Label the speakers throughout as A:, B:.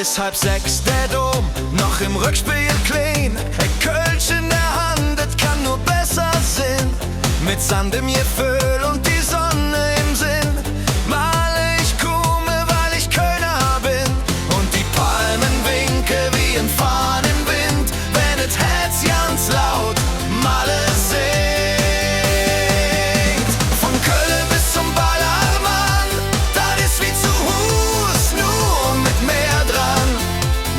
A: bis 5:30 der Dom, noch im Rückspiel clean. Ein Kölsch in der Hand, das kann nur besser sein. Mit Sand im Gefühl und die Sonne im Sinn, male ich Kume, weil ich Kölner bin. Und die Palmen winke wie ein Fahnenwind, wenn es Herz ganz laut Malle singt. Von Köln bis zum Ballermann, das ist wie zu Hus, nur mit mehr dran.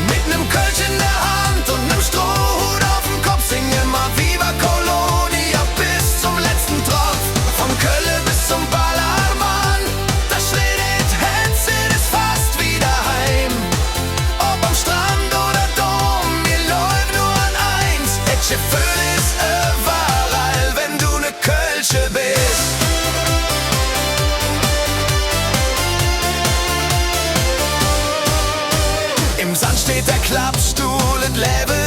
A: Mit nem Kölsch in der Hand und nem Strohhut auf dem Kopf sing immer Viva Colonia bis zum letzten Tropf. Von Köln bis zum Ballermann, da schlägt Herz, ist fast wieder heim. Ob am Strand oder Dom, mir läuft nur an eins. Et Gefühl ist überall, wenn du ne Kölsche bist. Im Sand steht der Klappstuhl, et Leben